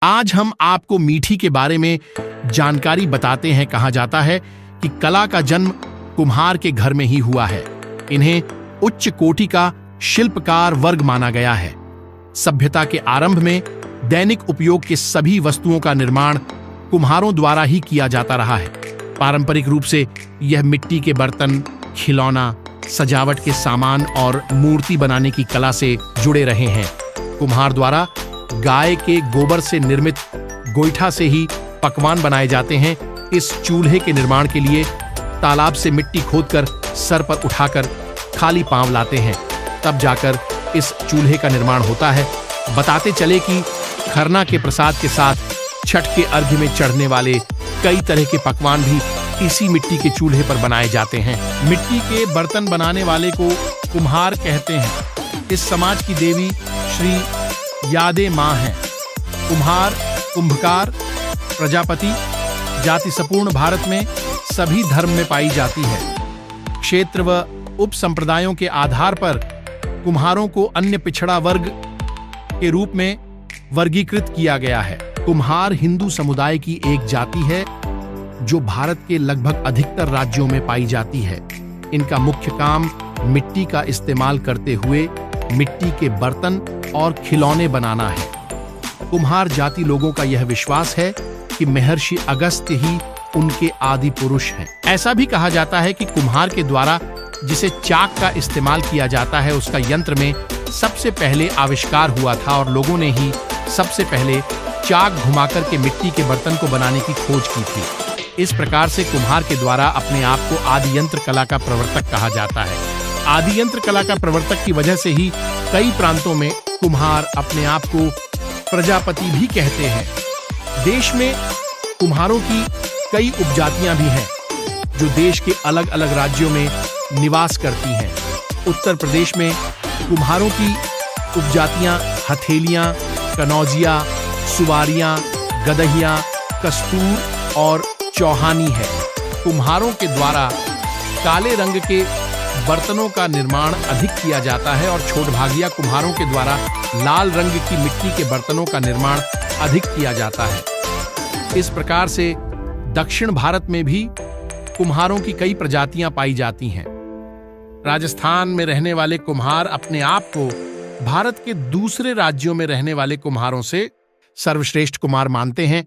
आज हम आपको मीठी के बारे में जानकारी बताते हैं। कहा जाता है कि कला का जन्म कुम्हार के घर में ही हुआ है। इन्हें उच्च कोटि का शिल्पकार वर्ग माना गया है। सभ्यता के आरंभ में दैनिक उपयोग के सभी वस्तुओं का निर्माण कुम्हारों द्वारा ही किया जाता रहा है। पारंपरिक रूप से यह मिट्टी के बर्तन, खिलौना, सजावट के सामान और मूर्ति बनाने की कला से जुड़े रहे हैं। कुम्हार द्वारा गाय के गोबर से निर्मित गोईठा से ही पकवान बनाए जाते हैं। इस चूल्हे के निर्माण के लिए तालाब से मिट्टी खोदकर सर पर उठाकर खाली पांव लाते हैं, तब जाकर इस चूल्हे का निर्माण होता है। बताते चले कि खरना के प्रसाद के साथ छठ के अर्घ्य में चढ़ने वाले कई तरह के पकवान भी इसी मिट्टी के चूल्हे पर बनाए जाते हैं। मिट्टी के बर्तन बनाने वाले को कुम्हार कहते हैं। इस समाज की देवी श्री यादे माँ हैं। कुम्हार, कुंभकार, प्रजापति जाति संपूर्ण भारत में सभी धर्म में पाई जाती है। क्षेत्र व उप संप्रदायों के आधार पर कुम्हारों को अन्य पिछड़ा वर्ग के रूप में वर्गीकृत किया गया है। कुम्हार हिंदू समुदाय की एक जाति है जो भारत के लगभग अधिकतर राज्यों में पाई जाती है। इनका मुख्य काम मिट्टी का इस्तेमाल करते हुए मिट्टी के बर्तन और खिलौने बनाना है। कुम्हार जाति लोगों का यह विश्वास है कि महर्षि अगस्त्य ही उनके आदि पुरुष हैं। ऐसा भी कहा जाता है कि कुम्हार के द्वारा जिसे चाक का इस्तेमाल किया जाता है, उसका यंत्र में सबसे पहले आविष्कार हुआ था और लोगों ने ही सबसे पहले चाक घुमाकर के मिट्टी के बर्तन को बनाने की खोज की थी। इस प्रकार से कुम्हार के द्वारा अपने आप को आदि यंत्र कला का प्रवर्तक कहा जाता है। आदि यंत्र कला का प्रवर्तक की वजह से ही कई प्रांतों में कुम्हार अपने आप को प्रजापति भी कहते हैं। देश में कुम्हारों की कई उपजातियां भी हैं जो देश के अलग अलग राज्यों में निवास करती हैं। उत्तर प्रदेश में कुम्हारों की उपजातियां हथेलियां, कनौजिया, सुवारियां, गदहियां, कस्तूर और चौहानी है। कुम्हारों के द्वारा काले रंग के बर्तनों का निर्माण अधिक किया जाता है और छोटभागिया कुम्हारों के द्वारा लाल रंग की मिट्टी के बर्तनों का निर्माण अधिक किया जाता है। इस प्रकार से दक्षिण भारत में भी कुम्हारों की कई प्रजातियां पाई जाती हैं। राजस्थान में रहने वाले कुम्हार अपने आप को भारत के दूसरे राज्यों में रहने वाले कुम्हारों से सर्वश्रेष्ठ कुम्हार मानते हैं।